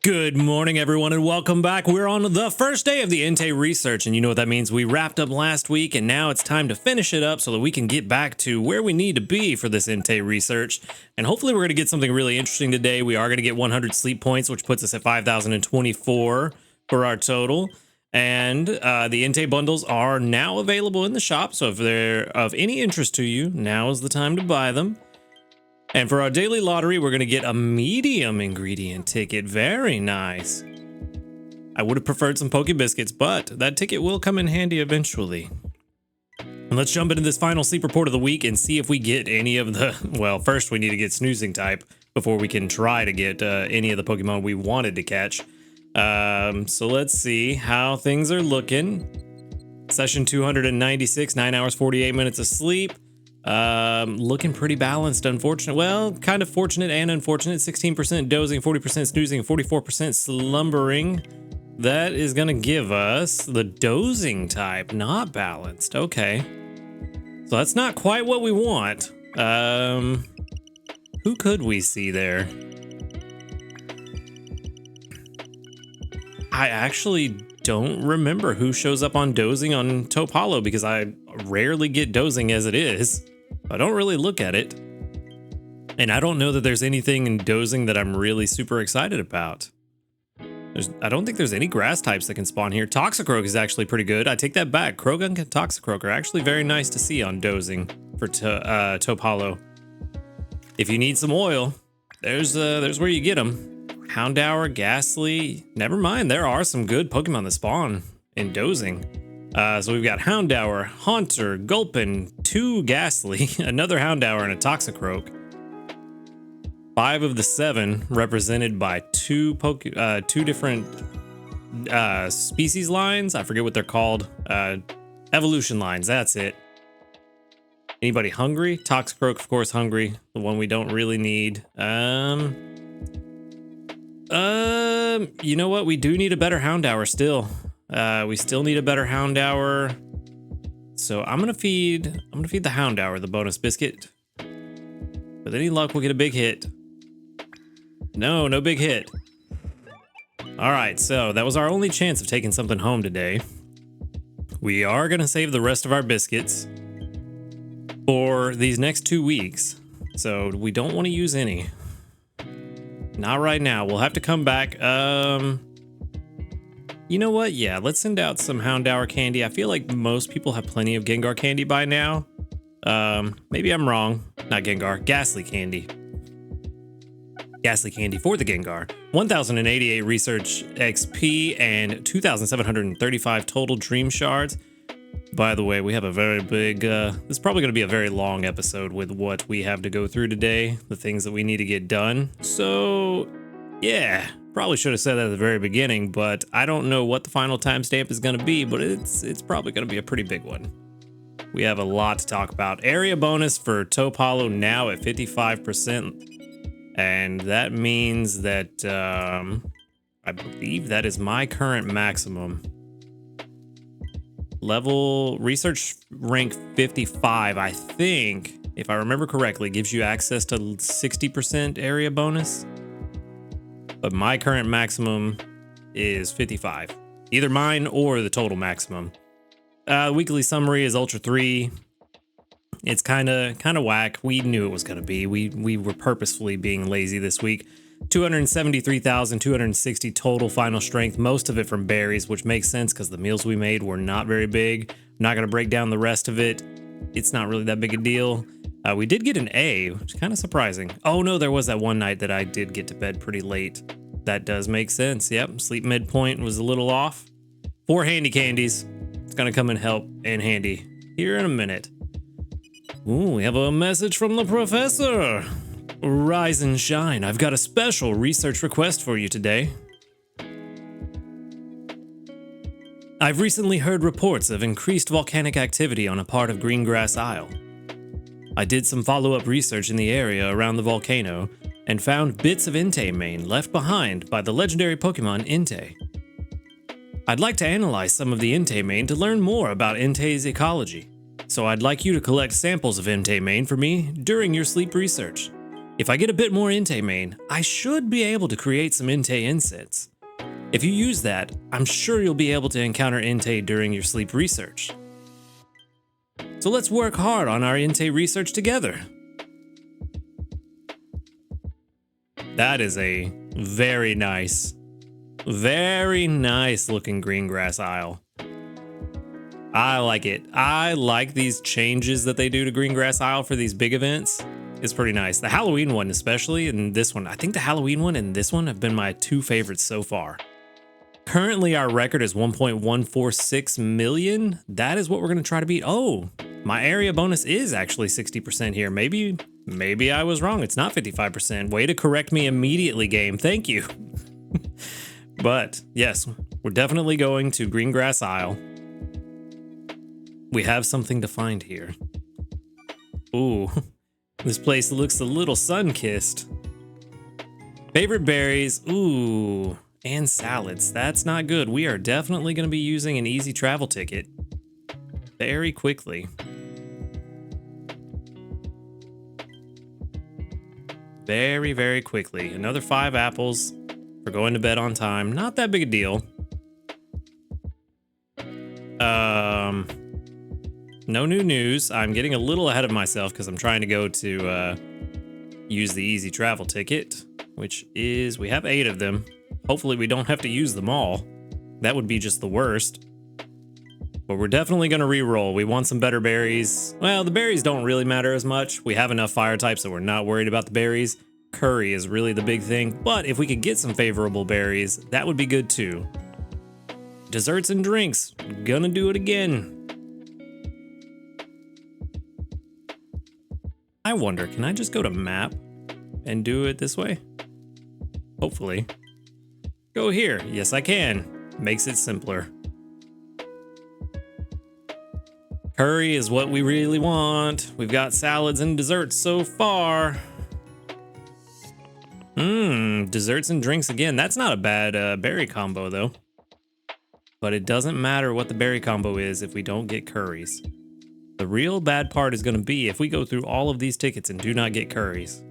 Good morning, everyone, and welcome back. We're on the first day of the Entei Research, and you know what that means. We wrapped up last week, and now it's time to finish it up so that we can get back to where we need to be for this Entei Research. And hopefully we're going to get something really interesting today. We are going to get 100 sleep points, which puts us at 5,024 for our total. And the Entei bundles are now available in the shop, so if they're of any interest to you, now is the time to buy them. And for our daily lottery, we're going to get a medium ingredient ticket. Very nice. I would have preferred some Poke Biscuits, but that ticket will come in handy eventually. And let's jump into this final sleep report of the week and see if we get any of the... Well, first we need to get snoozing type before we can try to get any of the Pokemon we wanted to catch. So let's see how things are looking. Session 296, 9 hours, 48 minutes of sleep. Looking pretty balanced, unfortunate. Well, kind of fortunate and unfortunate. 16% dozing, 40% snoozing, 44% slumbering. That is going to give us the dozing type, not balanced. Okay. So that's not quite what we want. Who could we see there? I actually don't remember who shows up on dozing on Taupe Hollow because I rarely get dozing as it is. I don't really look at it. And I don't know that there's anything in dozing that I'm really super excited about. I don't think there's any grass types that can spawn here. Toxicroak is actually pretty good. I take that back. Croagunk and Toxicroak are actually very nice to see on dozing for Taupe Hollow. If you need some oil, there's where you get them. Houndour, Ghastly. Never mind, there are some good Pokemon that spawn in dozing. So we've got Houndour, Haunter, Gulpin, 2 Ghastly, another Houndour, and a Toxicroak. 5 of the 7 represented by two different species lines. I forget what they're called. Evolution lines, that's it. Anybody hungry? Toxicroak, of course, hungry. The one we don't really need. You know what? We do need a better Houndour still. We still need a better Houndour. So I'm gonna feed the Houndour the bonus biscuit. With any luck, we'll get a big hit. No big hit. Alright, so that was our only chance of taking something home today. We are gonna save the rest of our biscuits for these next 2 weeks. So we don't want to use any. Not right now. We'll have to come back. You know what? Yeah, let's send out some Houndour candy. I feel like most people have plenty of Gengar candy by now. Maybe I'm wrong. Not Gengar. Ghastly candy. Ghastly candy for the Gengar. 1,088 research XP and 2,735 total dream shards. By the way, we have a very big... this is probably going to be a very long episode with what we have to go through today. The things that we need to get done. So, yeah. Probably should have said that at the very beginning, but I don't know what the final timestamp is going to be, but it's probably going to be a pretty big one. We have a lot to talk about. Area bonus for Taupe Hollow now at 55%, and that means that I believe that is my current maximum. Level research rank 55, I think, if I remember correctly, gives you access to 60% area bonus. But my current maximum is 55. Either mine or the total maximum. Weekly summary is Ultra 3. It's kind of whack. We knew it was going to be. We were purposefully being lazy this week. 273,260 total final strength, most of it from berries, which makes sense because the meals we made were not very big. I'm not going to break down the rest of it. It's not really that big a deal. We did get an A, which is kind of surprising. Oh no, there was that one night that I did get to bed pretty late. That does make sense. Yep, sleep midpoint was a little off. 4 handy candies. It's gonna come and help in handy here in a minute. Ooh, we have a message from the professor. Rise and shine. I've got a special research request for you today. I've recently heard reports of increased volcanic activity on a part of Greengrass Isle. I did some follow-up research in the area around the volcano and found bits of Entei mane left behind by the legendary Pokemon Entei. I'd like to analyze some of the Entei mane to learn more about Entei's ecology, so I'd like you to collect samples of Entei mane for me during your sleep research. If I get a bit more Entei main, I should be able to create some Entei insets. If you use that, I'm sure you'll be able to encounter Entei during your sleep research. So let's work hard on our Entei research together. That is a very nice looking green grass isle. I like it. I like these changes that they do to green grass isle for these big events. It's pretty nice. The Halloween one especially, and this one. I think the Halloween one and this one have been my two favorites so far. Currently our record is 1.146 million. That is what we're going to try to beat. Oh, my area bonus is actually 60% here. Maybe I was wrong. It's not 55%. Way to correct me immediately, game. Thank you. But yes, we're definitely going to Green Grass Isle. We have something to find here. Ooh, this place looks a little sun-kissed. Favorite berries. Ooh, and salads. That's not good. We are definitely going to be using an easy travel ticket very quickly. Very quickly. Another 5 apples for going to bed on time. Not that big a deal. No new news. I'm getting a little ahead of myself because I'm trying to go to use the easy travel ticket, which is, we have 8 of them. Hopefully we don't have to use them all. That would be just the worst. But we're definitely going to re-roll. We want some better berries. Well, the berries don't really matter as much. We have enough fire types that we're not worried about the berries. Curry is really the big thing. But if we could get some favorable berries, that would be good too. Desserts and drinks. Gonna do it again. I wonder, can I just go to map and do it this way? Hopefully. Go here. Yes, I can. Makes it simpler. Curry is what we really want. We've got salads and desserts so far. Desserts and drinks again. That's not a bad berry combo though. But it doesn't matter what the berry combo is if we don't get curries. The real bad part is going to be if we go through all of these tickets and do not get curries.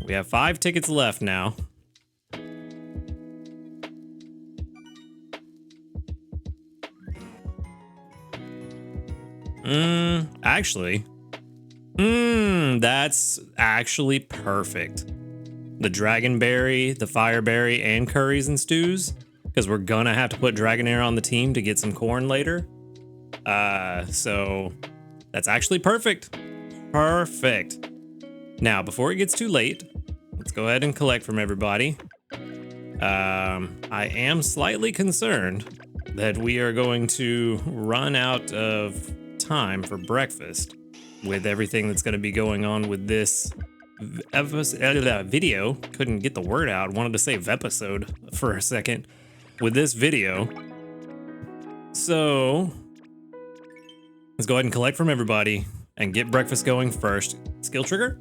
We have 5 tickets left now. That's actually perfect. The dragonberry, the fireberry, and curries and stews, because we're gonna have to put Dragonair on the team to get some corn later. So that's actually perfect. Perfect. Now, before it gets too late, let's go ahead and collect from everybody. I am slightly concerned that we are going to run out of time for breakfast with everything that's going to be going on with this video. Couldn't get the word out. Wanted to say episode for a second with this video. So let's go ahead and collect from everybody and get breakfast going first. Skill trigger?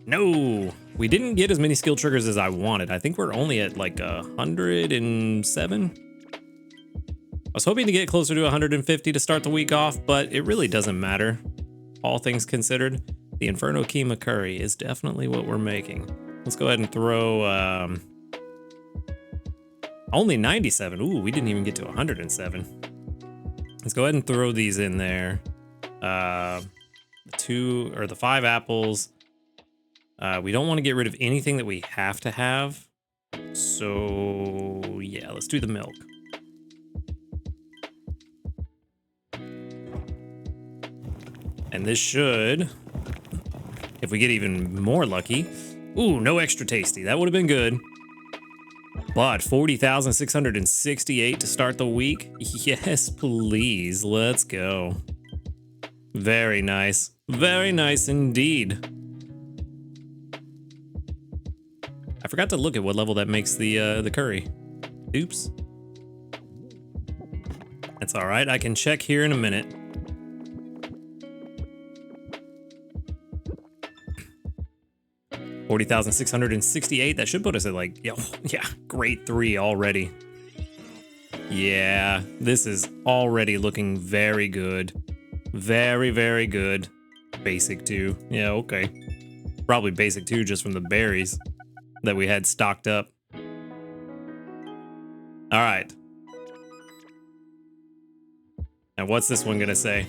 No, we didn't get as many skill triggers as I wanted. I think we're only at like 107. I was hoping to get closer to 150 to start the week off, but it really doesn't matter. All things considered, the Inferno Keema Curry is definitely what we're making. Let's go ahead and throw only 97. Ooh, we didn't even get to 107. Let's go ahead and throw these in there. The 5 apples. We don't want to get rid of anything that we have to have. So yeah, let's do the milk. And this should, if we get even more lucky, ooh, no extra tasty. That would have been good. But 40,668 to start the week. Yes, please. Let's go. Very nice. Very nice indeed. I forgot to look at what level that makes the curry. Oops. That's all right. I can check here in a minute. $40,668. That should put us at like, yeah, grade 3 already. Yeah, this is already looking very good. Very good. Basic 2. Yeah, okay. Probably basic 2 just from the berries that we had stocked up. All right. Now, what's this one gonna say?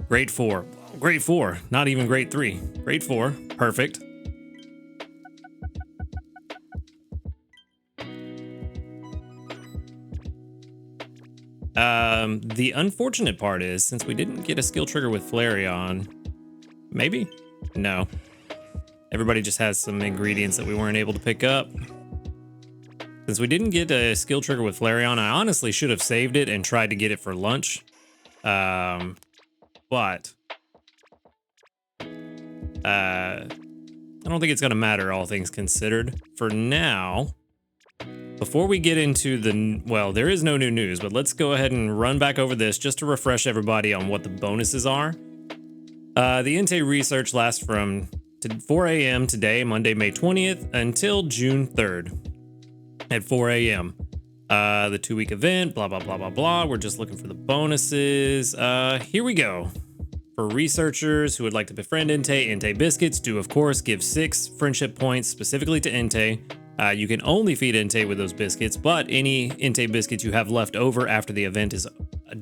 Grade 4. Grade 4. Not even grade 3. Grade 4. Perfect. The unfortunate part is, since we didn't get a skill trigger with Flareon, maybe? No. Everybody just has some ingredients that we weren't able to pick up. Since we didn't get a skill trigger with Flareon, I honestly should have saved it and tried to get it for lunch. But I don't think it's going to matter, all things considered. For now, before we get into the, well, there is no new news, but let's go ahead and run back over this just to refresh everybody on what the bonuses are. The Entei research lasts from 4 a.m. today, Monday, May 20th, until June 3rd at 4 a.m. The 2-week event, blah, blah, blah, blah, blah. We're just looking for the bonuses. Here we go. For researchers who would like to befriend Entei, Entei biscuits do, of course, give 6 friendship points specifically to Entei. You can only feed Entei with those biscuits, but any Entei biscuits you have left over after the event is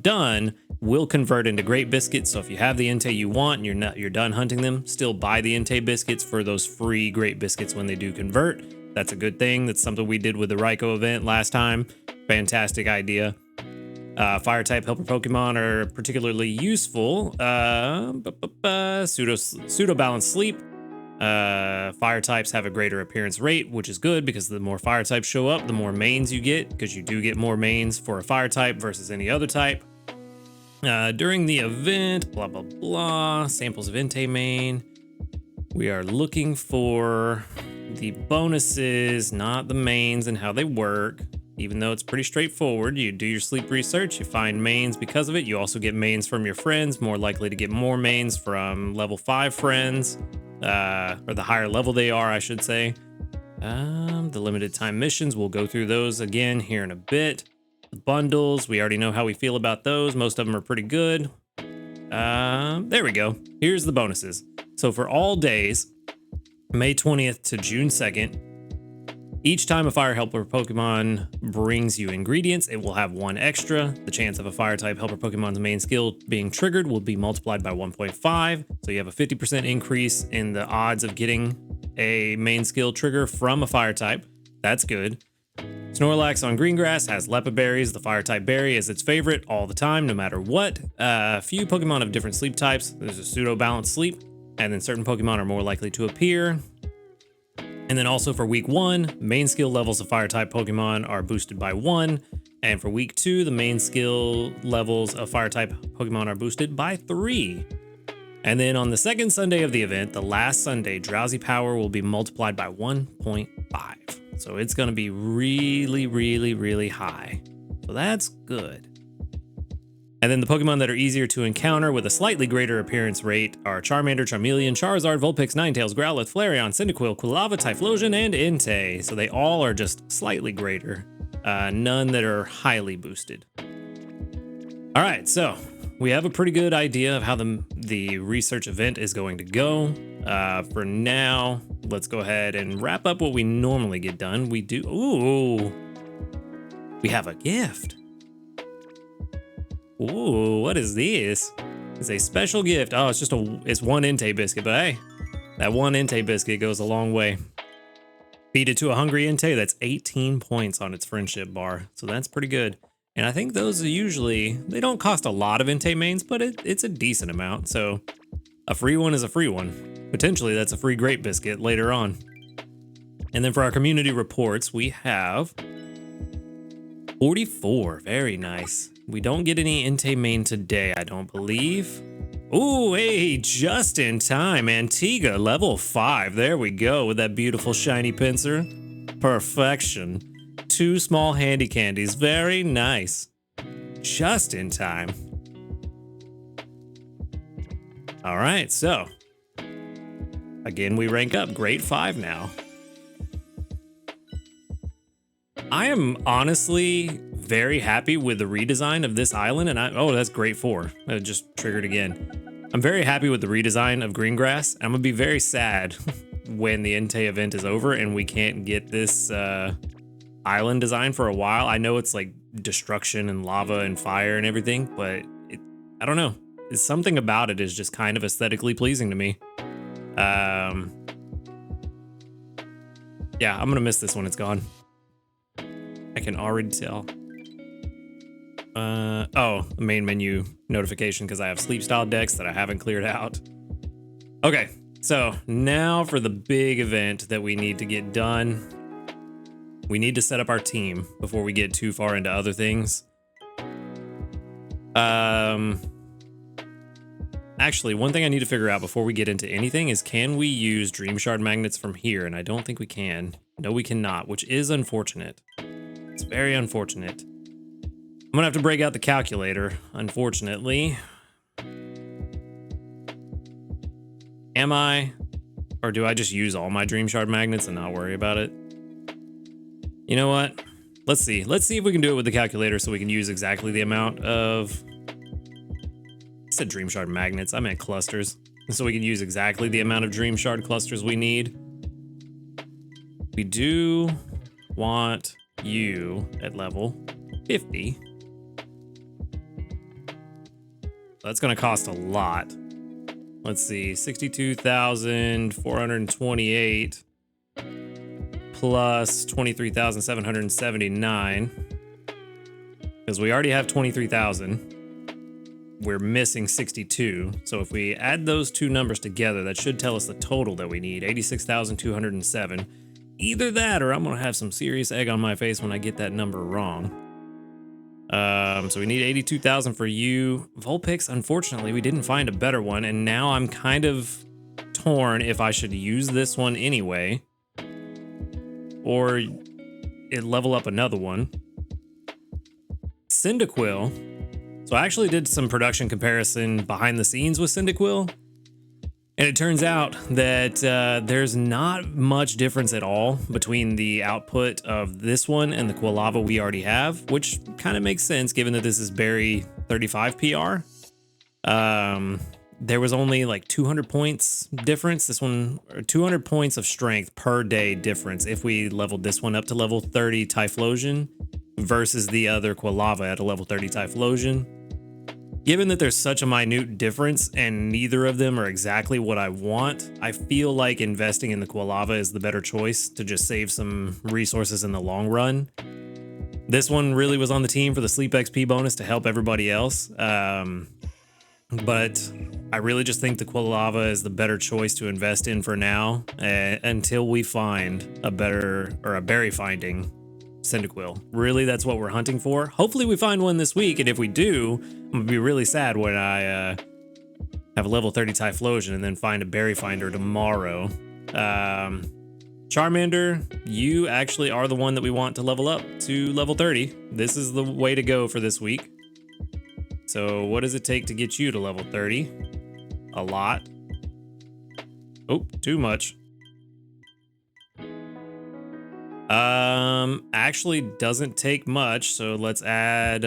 done will convert into great biscuits. So if you have the Entei you want and you're done hunting them, still buy the Entei biscuits for those free great biscuits when they do convert. That's a good thing. That's something we did with the Raikou event last time. Fantastic idea. Fire type helper Pokemon are particularly useful. Pseudo balanced sleep. Fire types have a greater appearance rate, which is good because the more fire types show up, the more mains you get, because you do get more mains for a fire type versus any other type. During the event, blah, blah, blah, samples of Entei main. We are looking for the bonuses, not the mains and how they work. Even though it's pretty straightforward, you do your sleep research, you find mains because of it. You also get mains from your friends, more likely to get more mains from level 5 friends, or the higher level they are, I should say. The limited time missions, we'll go through those again here in a bit. The bundles, we already know how we feel about those. Most of them are pretty good. There we go. Here's the bonuses. So for all days, May 20th to June 2nd, each time a fire helper Pokemon brings you ingredients, it will have 1 extra. The chance of a fire type helper Pokemon's main skill being triggered will be multiplied by 1.5. So you have a 50% increase in the odds of getting a main skill trigger from a fire type. That's good. Snorlax on Greengrass has Lepa berries. The fire type berry is its favorite all the time, no matter what. Few Pokemon have different sleep types. There's a pseudo balanced sleep, and then certain Pokemon are more likely to appear. And then also for week 1, main skill levels of fire type Pokemon are boosted by 1. And for week 2, the main skill levels of fire type Pokemon are boosted by 3. And then on the second Sunday of the event, the last Sunday, Drowsy Power will be multiplied by 1.5. So it's going to be really, really, really high. So that's good. And then the Pokemon that are easier to encounter with a slightly greater appearance rate are Charmander, Charmeleon, Charizard, Vulpix, Ninetales, Growlithe, Flareon, Cyndaquil, Quilava, Typhlosion, and Entei. So they all are just slightly greater. None that are highly boosted. All right, so we have a pretty good idea of how the research event is going to go. For now, let's go ahead and wrap up what we normally get done. We have a gift. Ooh, what is this? It's a special gift. Oh, it's one Entei biscuit, but hey, that one Entei biscuit goes a long way. Feed it to a hungry Entei, that's 18 points on its friendship bar. So that's pretty good. And I think those are usually, they don't cost a lot of Entei mains, but it's a decent amount. So a free one is a free one. Potentially that's a free great biscuit later on. And then for our community reports, we have 44, very nice. We don't get any Entei main today, I don't believe. Ooh, hey, just in time. Antigua, level 5. There we go with that beautiful shiny pincer. Perfection. 2 small handy candies. Very nice. Just in time. All right, so again, we rank up grade 5 now. I am honestly very happy with the redesign of this island, and oh, that's great 4. It just triggered again. I'm very happy with the redesign of Greengrass. I'm gonna be very sad when the Entei event is over and we can't get this island design for a while. I know it's like destruction and lava and fire and everything, but I don't know. It's something about it is just kind of aesthetically pleasing to me. Yeah, I'm gonna miss this when it's gone. I can already tell. Oh, the main menu notification because I have sleep style decks that I haven't cleared out. Okay, so now for the big event that we need to get done. We need to set up our team before we get too far into other things. Actually, one thing I need to figure out before we get into anything is, can we use Dream Shard magnets from here? And I don't think we can. No, we cannot, which is unfortunate. It's very unfortunate. I'm gonna have to break out the calculator, unfortunately. Am I? Or do I just use all my Dream Shard magnets and not worry about it? You know what? Let's see. Let's see if we can do it with the calculator so we can use exactly the amount of... I said Dream Shard magnets. I meant clusters. So we can use exactly the amount of Dream Shard clusters we need. We do want you at level 50. That's going to cost a lot. Let's see. 62,428 plus 23,779. Because we already have 23,000. We're missing 62. So if we add those two numbers together, that should tell us the total that we need, 86,207. Either that or I'm going to have some serious egg on my face when I get that number wrong. So we need 82,000 for you. Vulpix, unfortunately, we didn't find a better one. And now I'm kind of torn if I should use this one anyway. Or it level up another one. Cyndaquil. So I actually did some production comparison behind the scenes with Cyndaquil. And it turns out that there's not much difference at all between the output of this one and the Quilava we already have, which kind of makes sense given that this is Berry 35 PR. There was only like 200 points difference. This one, 200 points of strength per day difference if we leveled this one up to level 30 Typhlosion versus the other Quilava at a level 30 Typhlosion. Given that there's such a minute difference and neither of them are exactly what I want, I feel like investing in the Quilava is the better choice to just save some resources in the long run. This one really was on the team for the Sleep XP bonus to help everybody else. But I really just think the Quilava is the better choice to invest in for now until we find a better or a berry finding Cyndaquil. Really, that's what we're hunting for. Hopefully we find one this week, and if we do, I'm gonna be really sad when I have a level 30 Typhlosion and then find a berry finder tomorrow. Charmander, you actually are the one that we want to level up to level 30. This is the way to go for this week. So what does it take to get you to level 30? A lot. Oh, too much. Actually doesn't take much, so let's add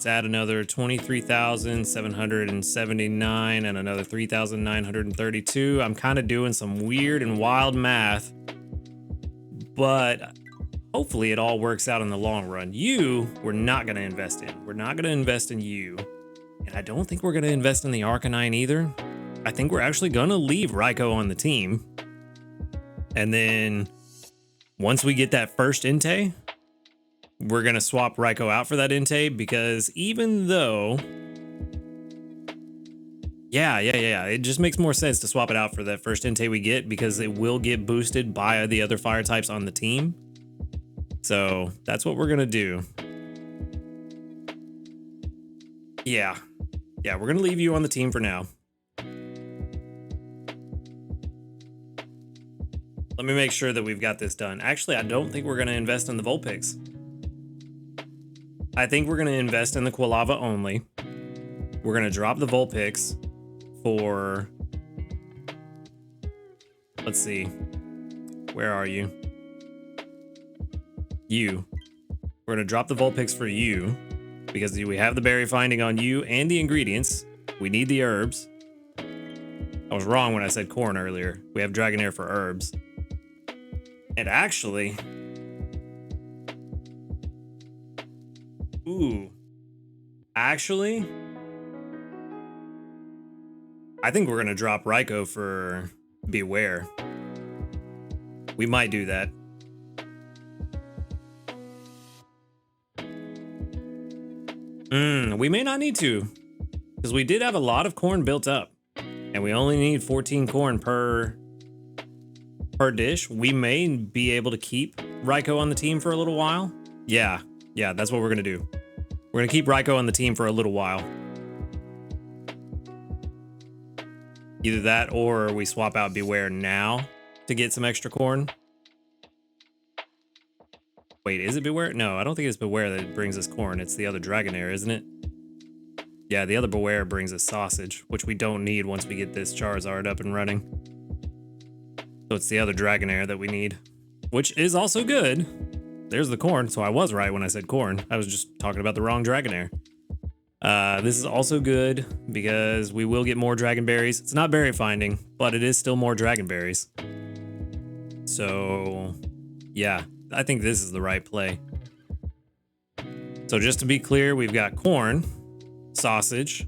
another 23,779 and another 3,932. I'm kind of doing some weird and wild math, but hopefully it all works out in the long run. You, we're not going to invest in. We're not going to invest in you. And I don't think we're going to invest in the Arcanine either. I think we're actually going to leave Raikou on the team. And then once we get that first Entei, we're going to swap Raikou out for that Entei, because even though... Yeah. It just makes more sense to swap it out for that first Entei we get, because it will get boosted by the other fire types on the team. So that's what we're going to do. Yeah, we're going to leave you on the team for now. Let me make sure that we've got this done. Actually, I don't think we're going to invest in the Vulpix. I think we're going to invest in the Quilava only. We're going to drop the Vulpix for... Let's see. Where are you? You. We're gonna drop the Vulpix for you because we have the berry finding on you and the ingredients. We need the herbs. I was wrong when I said corn earlier. We have Dragonair for herbs. And actually... Ooh. Actually... I think we're gonna drop Raikou for Beware. We might do that. We may not need to, because we did have a lot of corn built up, and we only need 14 corn per dish. We may be able to keep Raikou on the team for a little while. Yeah, that's what we're gonna do. We're gonna keep Raikou on the team for a little while. Either that or we swap out Beware now to get some extra corn. Wait, is it Beware? No, I don't think it's Beware that brings us corn. It's the other Dragonair, isn't it? Yeah, the other Beware brings us sausage, which we don't need once we get this Charizard up and running. So it's the other Dragonair that we need, which is also good. There's the corn, so I was right when I said corn. I was just talking about the wrong Dragonair. This is also good because we will get more Dragon Berries. It's not berry finding, but it is still more Dragon Berries. So, yeah, I think this is the right play. So just to be clear, we've got corn, sausage,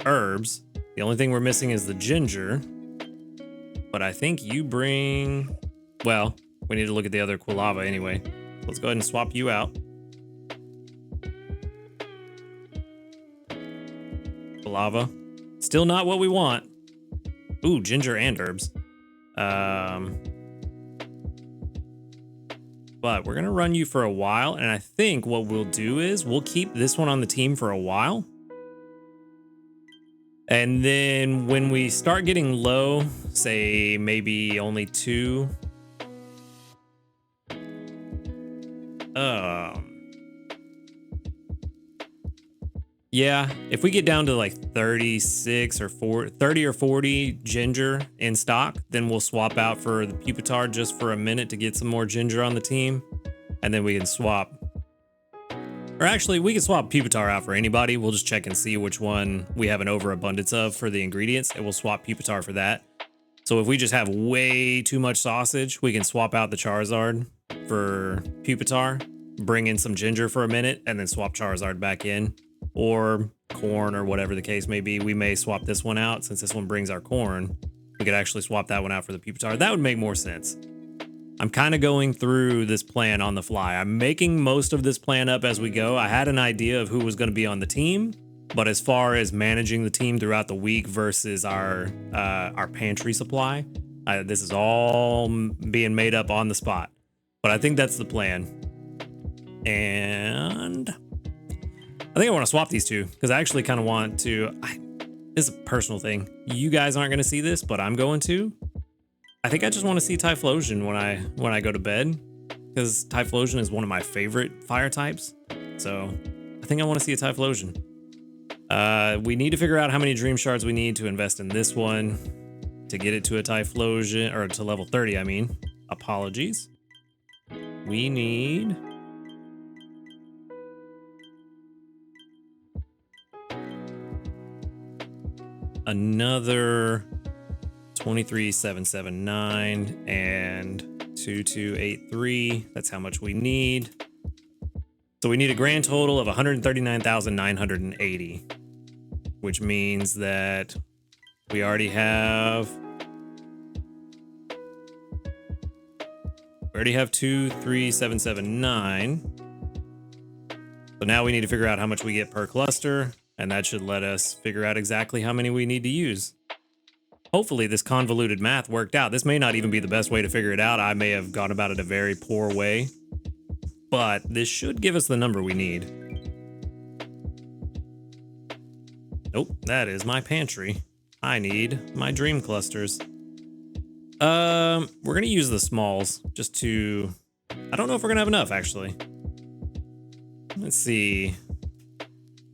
herbs. The only thing we're missing is the ginger. But I think you bring... Well, we need to look at the other Quilava anyway. Let's go ahead and swap you out. Quilava. Still not what we want. Ooh, ginger and herbs. But we're gonna run you for a while, and I think what we'll do is we'll keep this one on the team for a while. And then when we start getting low, say maybe only 2. Yeah, if we get down to like 36 or 30 or 40 ginger in stock, then we'll swap out for the Pupitar just for a minute to get some more ginger on the team. And then we can swap. Or actually, we can swap Pupitar out for anybody. We'll just check and see which one we have an overabundance of for the ingredients, and we'll swap Pupitar for that. So if we just have way too much sausage, we can swap out the Charizard for Pupitar, bring in some ginger for a minute, and then swap Charizard back in. Or corn, or whatever the case may be. We may swap this one out since this one brings our corn. We could actually swap that one out for the Pupitar. That would make more sense. I'm kind of going through this plan on the fly. I'm making most of this plan up as we go. I had an idea of who was going to be on the team, but as far as managing the team throughout the week versus our pantry supply, this is all being made up on the spot. But I think that's the plan. And I think I want to swap these two because I actually kind of want to. This is a personal thing. You guys aren't going to see this, but I'm going to. I think I just want to see Typhlosion when I go to bed because Typhlosion is one of my favorite fire types. So I think I want to see a Typhlosion. We need to figure out how many Dream Shards we need to invest in this one to get it to a Typhlosion, or to level 30, I mean. Apologies. We need... another 23,779 and 2283. That's how much we need. So we need a grand total of 139,980, which means that we already have 23,779. So now we need to figure out how much we get per cluster. And that should let us figure out exactly how many we need to use. Hopefully this convoluted math worked out. This may not even be the best way to figure it out. I may have gone about it a very poor way. But this should give us the number we need. Nope, that is my pantry. I need my dream clusters. We're gonna use the smalls just to... I don't know if we're gonna have enough, actually. Let's see...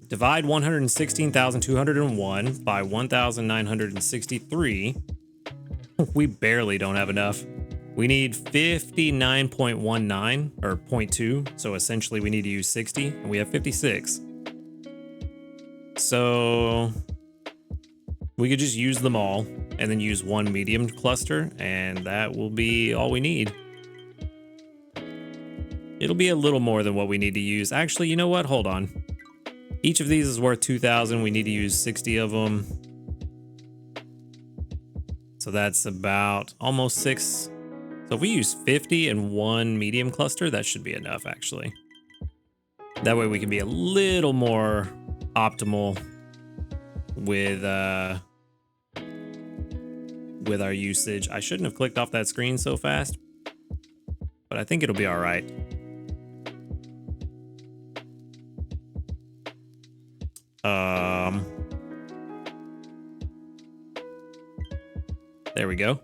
Divide 116,201 by 1,963. We barely don't have enough. We need 59.19 or 0.2. So essentially we need to use 60 and we have 56. So we could just use them all and then use one medium cluster and that will be all we need. It'll be a little more than what we need to use. Actually, you know what? Hold on. Each of these is worth 2,000. We need to use 60 of them. So that's about almost 6. So if we use 50 and one medium cluster, that should be enough actually. That way we can be a little more optimal with our usage. I shouldn't have clicked off that screen so fast, but I think it'll be all right. There we go.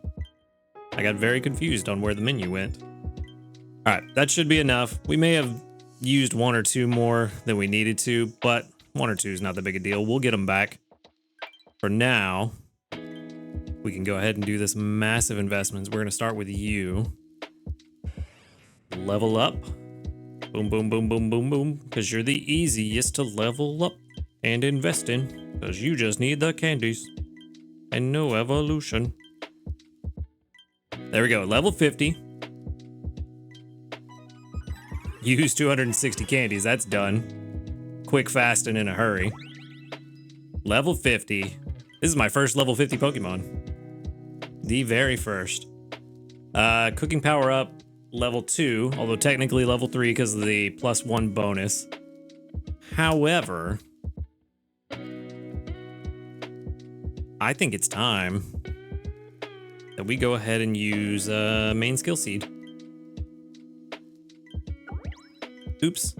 I got very confused on where the menu went. All right, that should be enough. We may have used 1 or 2 more than we needed to, but 1 or 2 is not that big a deal. We'll get them back. For now, we can go ahead and do this massive investments. We're gonna start with you. Level up. Boom, boom, boom, boom, boom, boom. Because you're the easiest to level up and invest in. Because you just need the candies. And no evolution. There we go, level 50. Use 260 candies, that's done. Quick, fast, and in a hurry. Level 50. This is my first level 50 Pokemon. The very first. Cooking power up, level 2, although technically level 3 because of the +1 bonus. However, I think it's time that we go ahead and use main skill seed. Oops.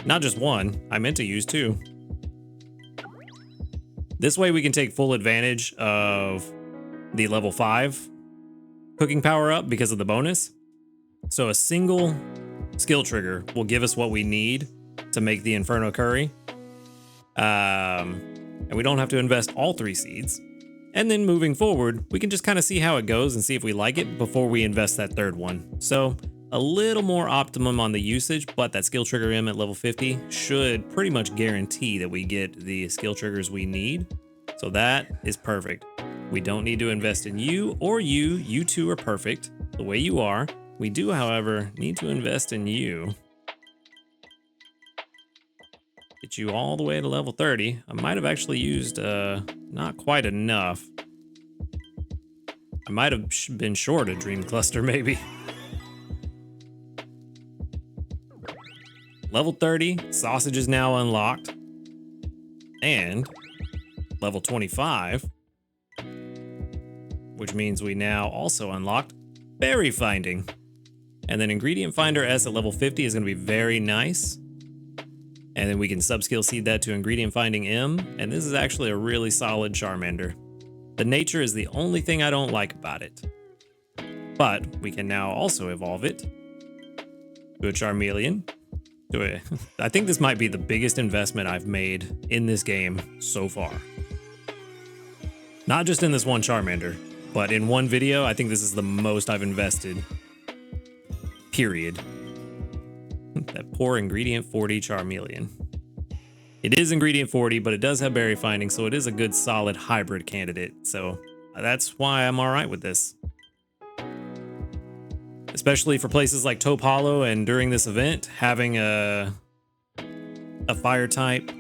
Not just 1. I meant to use 2. This way we can take full advantage of the level 5 cooking power up because of the bonus. So a single skill trigger will give us what we need to make the Inferno Curry. And we don't have to invest all 3 seeds. And then moving forward, we can just kind of see how it goes and see if we like it before we invest that 3rd one. So a little more optimum on the usage, but that skill trigger M at level 50 should pretty much guarantee that we get the skill triggers we need. So that is perfect. We don't need to invest in you or you. You two are perfect the way you are. We do, however, need to invest in you. Get you all the way to level 30. I might have actually used not quite enough. I might have been short a dream cluster maybe. Level 30, sausage is now unlocked. And level 25, which means we now also unlocked berry finding. And then ingredient finder S at level 50 is going to be very nice. And then we can subskill seed that to ingredient finding M. And this is actually a really solid Charmander. The nature is the only thing I don't like about it. But we can now also evolve it to a Charmeleon. I think this might be the biggest investment I've made in this game so far. Not just in this one Charmander, but in one video, I think this is the most I've invested. Period. That poor ingredient 40 Charmeleon. It is ingredient 40, but it does have berry finding, so it is a good solid hybrid candidate. So that's why I'm all right with this. Especially for places like Taupe Hollow and during this event, having a fire type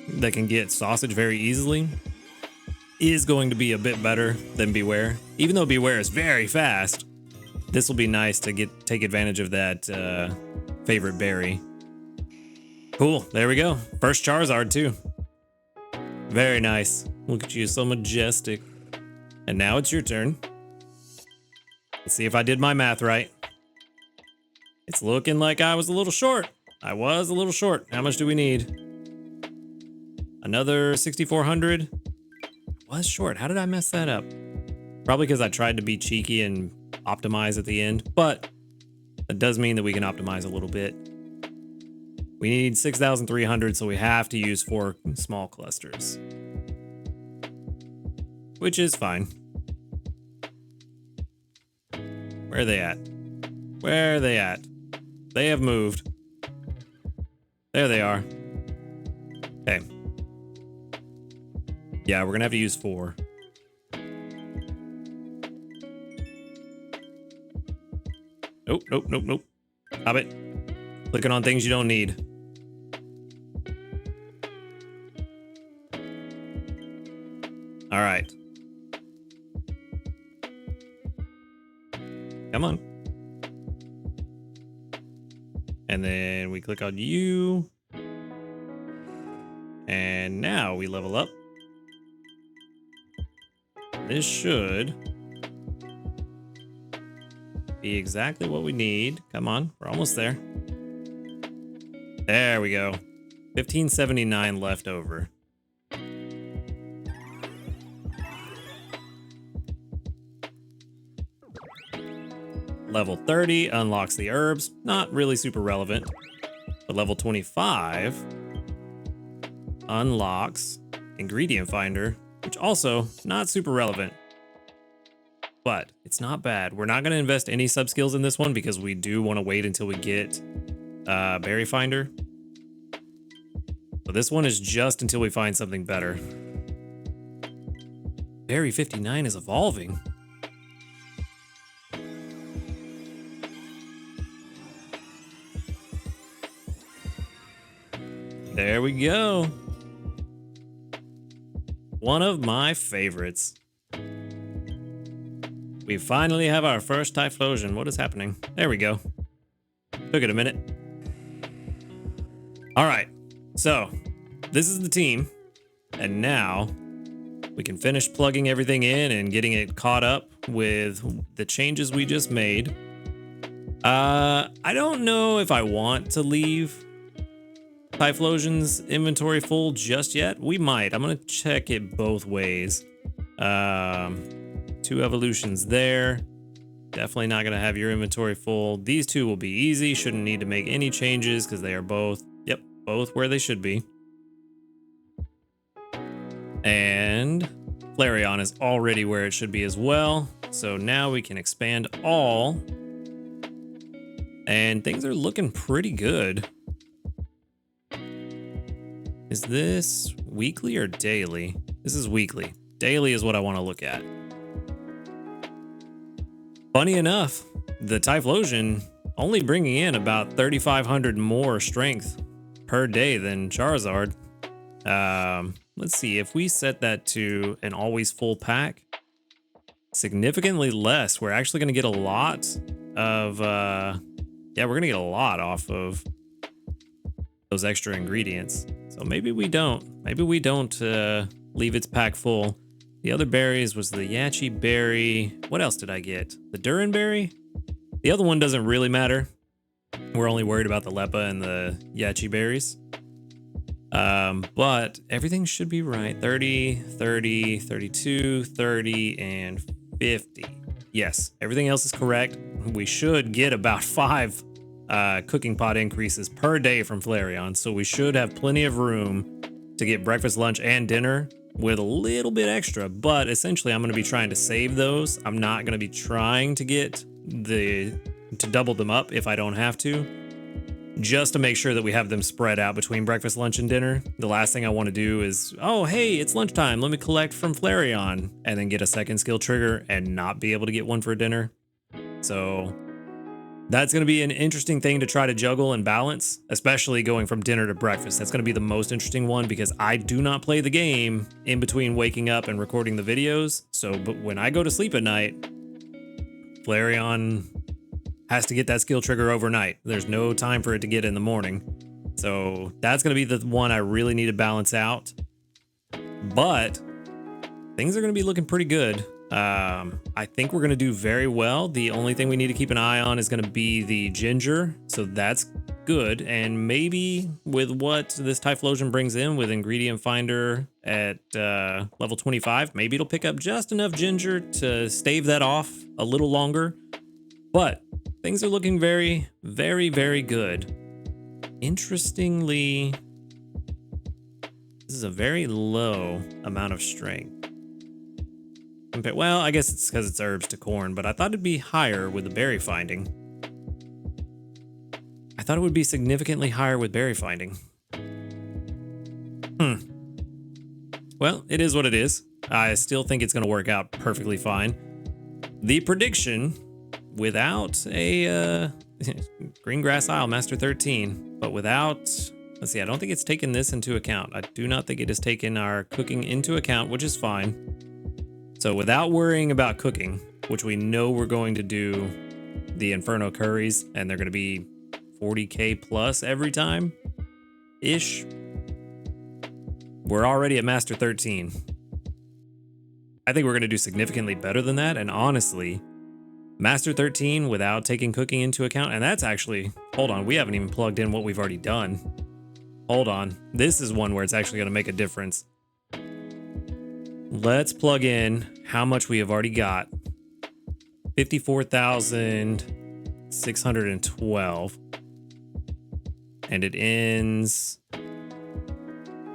that can get sausage very easily is going to be a bit better than Beware. Even though Beware is very fast, this will be nice to take advantage of that favorite berry. Cool, there we go. First Charizard too. Very nice. Look at you, so majestic. And now it's your turn. Let's see if I did my math right. It's looking like I was a little short. I was a little short. How much do we need? Another 6,400. Was short. How did I mess that up? Probably because I tried to be cheeky and optimize at the end, but that does mean that we can optimize a little bit. We need 6,300, so we have to use 4 small clusters, which is fine. Where are they at? Where are they at? They have moved. There they are. Okay. Yeah, we're gonna have to use 4. Nope, nope, nope, nope. Stop it. Clicking on things you don't need. All right. Come on. And then we click on you. And now we level up. This should be exactly what we need. Come on, we're almost there. There we go. 1579 left over. Level 30 unlocks the herbs. Not really super relevant. But level 25 unlocks ingredient finder, which also not super relevant. But it's not bad. We're not going to invest any sub skills in this one because we do want to wait until we get berry finder. So this one is just until we find something better. Berry 59 is evolving. There we go. One of my favorites. We finally have our first Typhlosion. What is happening? There we go. Took it a minute. All right. So this is the team. And now we can finish plugging everything in and getting it caught up with the changes we just made. I don't know if I want to leave Typhlosion's inventory full just yet. We might. I'm going to check it both ways. 2 evolutions there. Definitely not going to have your inventory full. These 2 will be easy. Shouldn't need to make any changes because they are both, yep, both where they should be. And Flareon is already where it should be as well. So now we can expand all. And things are looking pretty good. Is this weekly or daily? This is weekly. Daily is what I want to look at. Funny enough, the Typhlosion only bringing in about 3,500 more strength per day than Charizard. Let's see, if we set that to an always full pack, significantly less. We're actually going to get a lot of, yeah, we're going to get a lot off of those extra ingredients. So maybe we don't. Maybe we don't leave its pack full. The other berries was the Yachi berry. What else did I get? The Durin berry? The other one doesn't really matter. We're only worried about the Leppa and the Yachi berries. But everything should be right. 30, 30, 32, 30, and 50. Yes, everything else is correct. We should get about 5 cooking pot increases per day from Flareon, so we should have plenty of room to get breakfast, lunch, and dinner with a little bit extra. But essentially, I'm going to be trying to save those. I'm not going to be trying to get to double them up if I don't have to, just to make sure that we have them spread out between breakfast, lunch, and dinner. The last thing I want to do is, oh, hey, it's lunchtime. Let me collect from Flareon and then get a second skill trigger and not be able to get one for dinner. So that's going to be an interesting thing to try to juggle and balance, especially going from dinner to breakfast. That's going to be the most interesting one because I do not play the game in between waking up and recording the videos. So, but when I go to sleep at night, Flareon has to get that skill trigger overnight. There's no time for it to get in the morning. So that's going to be the one I really need to balance out. But things are going to be looking pretty good. I think we're going to do very well. The only thing we need to keep an eye on is going to be the ginger. So that's good. And maybe with what this Typhlosion brings in with ingredient finder at level 25, maybe it'll pick up just enough ginger to stave that off a little longer. But things are looking very, very, very good. Interestingly, this is a very low amount of strength. Well, I guess it's because it's herbs to corn, but I thought it'd be higher with the berry finding. I thought it would be significantly higher with berry finding. Well, it is what it is. I still think it's going to work out perfectly fine. The prediction, without a green grass isle master 13, but without, let's see, I don't think it's taken this into account. I do not think it has taken our cooking into account, which is fine. So without worrying about cooking, which we know we're going to do the Inferno curries, and they're going to be 40k plus every time ish. We're already at master 13. I think we're going to do significantly better than that. And honestly, master 13 without taking cooking into account. And that's actually, hold on, we haven't even plugged in what we've already done. Hold on. This is one where it's actually going to make a difference. Let's plug in how much we have already got. 54,612. And it ends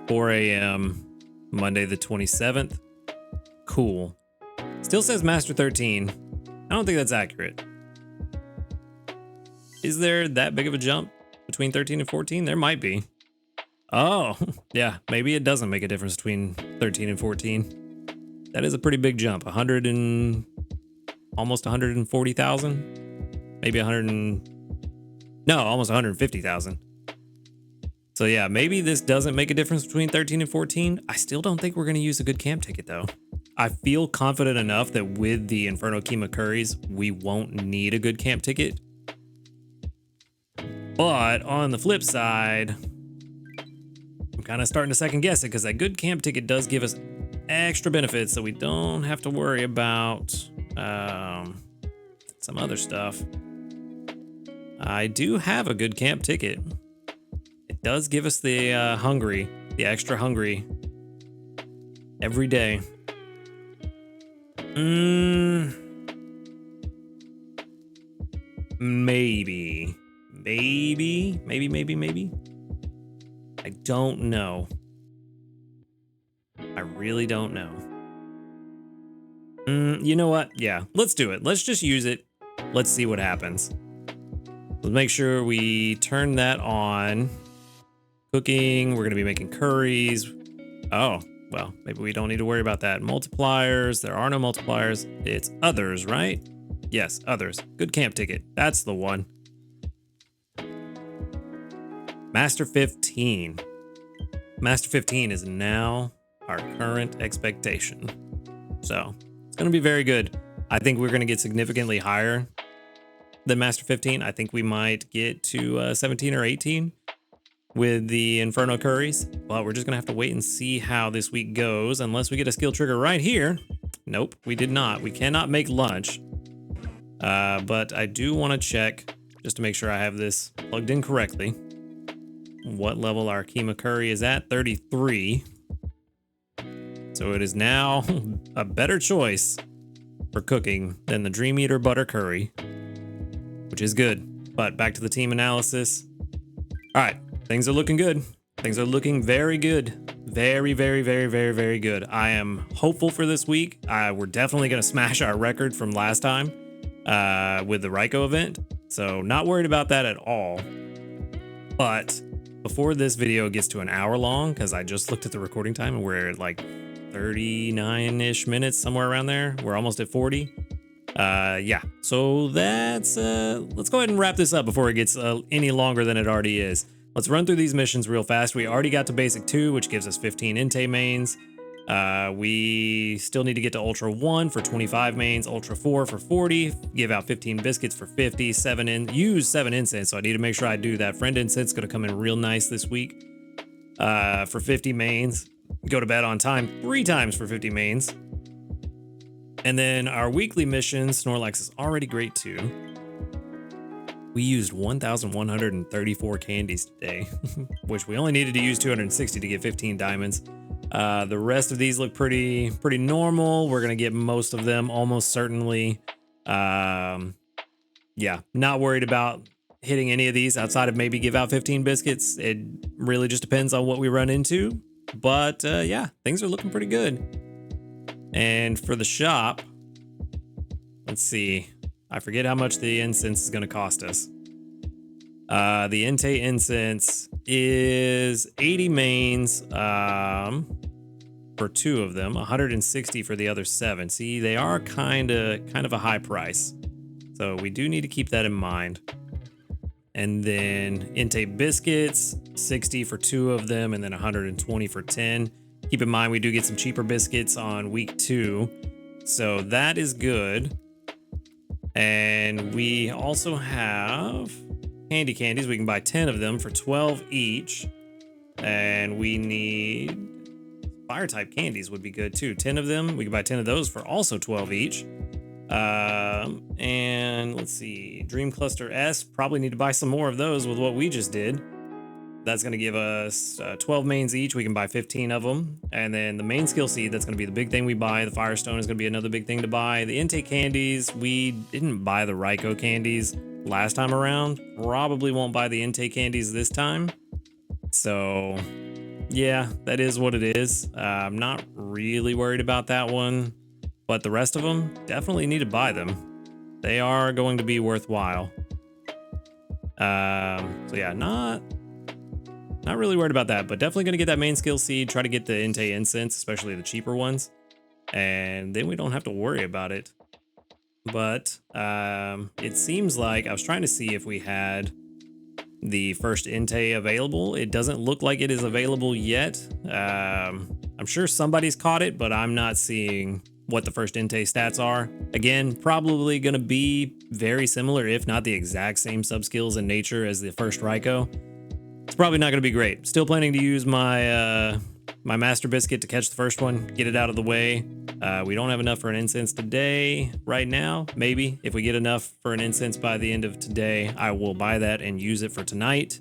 4 a.m. Monday the 27th. Cool. Still says Master 13. I don't think that's accurate. Is there that big of a jump between 13 and 14? There might be. Oh, yeah. Maybe it doesn't make a difference between 13 and 14. That is a pretty big jump. Almost 140,000. Maybe almost 150,000. So yeah, maybe this doesn't make a difference between 13 and 14. I still don't think we're going to use a good camp ticket though. I feel confident enough that with the Inferno Keema Curries, we won't need a good camp ticket. But on the flip side, I'm kind of starting to second guess it because that good camp ticket does give us extra benefits so we don't have to worry about some other stuff. I do have a good camp ticket. It does give us the the extra hungry every day. Maybe. I don't know. I really don't know. You know what? Yeah, let's do it. Let's just use it. Let's see what happens. Let's make sure we turn that on. Cooking, we're gonna be making curries. Oh, well, maybe we don't need to worry about that. Multipliers, there are no multipliers. It's others, right? Yes, others. Good camp ticket. That's the one. Master 15. Master 15 is now our current expectation. So it's going to be very good. I think we're going to get significantly higher than Master 15. I think we might get to 17 or 18 with the Inferno curries, but we're just going to have to wait and see how this week goes unless we get a skill trigger right here. Nope, we did not. We cannot make lunch. But I do want to check just to make sure I have this plugged in correctly. What level our Keema curry is at, 33. So it is now a better choice for cooking than the Dream Eater butter curry, which is good. But back to the team analysis. All right, things are looking good. Things are looking very good. Very, very, very, very, very good. I am hopeful for this week. We're definitely going to smash our record from last time with the Ryko event. So not worried about that at all. But before this video gets to an hour long, because I just looked at the recording time and we're at like 39-ish minutes, somewhere around there. We're almost at 40. Yeah, so that's, let's go ahead and wrap this up before it gets any longer than it already is. Let's run through these missions real fast. We already got to basic 2, which gives us 15 Entei mains. We still need to get to Ultra 1 for 25 mains, Ultra 4 for 40, give out 15 biscuits for 50, use 7 incense, so I need to make sure I do that. Friend incense is going to come in real nice this week for 50 mains. Go to bed on time 3 times for 50 mains. And then our weekly missions, Snorlax is already great too. We used 1,134 candies today, which we only needed to use 260 to get 15 diamonds. The rest of these look pretty normal. We're gonna get most of them almost certainly. Yeah, not worried about hitting any of these outside of maybe give out 15 biscuits. It really just depends on what we run into. But yeah, things are looking pretty good. And for the shop, let's see. I forget how much the incense is going to cost us. The Entei incense is 80 mains for 2 of them, 160 for the other 7. See, they are kind of a high price. So we do need to keep that in mind. And then Entei biscuits, 60 for 2 of them, and then 120 for 10. Keep in mind, we do get some cheaper biscuits on week 2. So that is good. And we also have candies. We can buy 10 of them for 12 each. And we need fire type candies would be good too. 10 of them. We can buy 10 of those for also 12 each. And let's see, Dream Cluster S, probably need to buy some more of those with what we just did. That's going to give us 12 mains each. We can buy 15 of them. And then the main skill seed, that's going to be the big thing we buy. The Firestone is going to be another big thing to buy. The Entei candies, we didn't buy the Raikou candies last time around. Probably won't buy the Entei candies this time. So yeah, that is what it is. I'm not really worried about that one, but the rest of them, definitely need to buy them. They are going to be worthwhile. So yeah, not really worried about that, but definitely going to get that main skill seed, try to get the Entei incense, especially the cheaper ones. And then we don't have to worry about it. But it seems like I was trying to see if we had the first Entei available. It doesn't look like it is available yet. I'm sure somebody's caught it, but I'm not seeing what the first Entei stats are. Again, probably going to be very similar, if not the exact same sub-skills in nature as the first Raikou. It's probably not going to be great. Still planning to use my my Master Biscuit to catch the first one, get it out of the way. We don't have enough for an incense today, right now. Maybe if we get enough for an incense by the end of today, I will buy that and use it for tonight.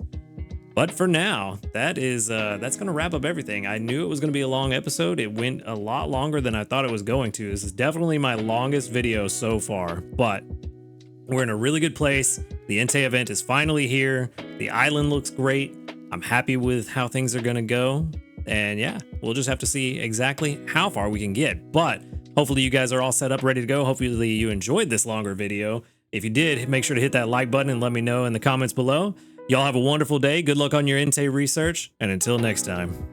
But for now, that's going to wrap up everything. I knew it was going to be a long episode. It went a lot longer than I thought it was going to. This is definitely my longest video so far, but we're in a really good place. The Entei event is finally here. The island looks great. I'm happy with how things are going to go. And yeah, we'll just have to see exactly how far we can get. But hopefully you guys are all set up, ready to go. Hopefully you enjoyed this longer video. If you did, make sure to hit that like button and let me know in the comments below. Y'all have a wonderful day. Good luck on your Entei research. And until next time,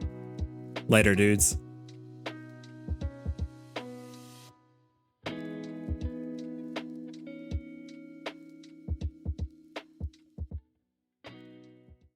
later, dudes.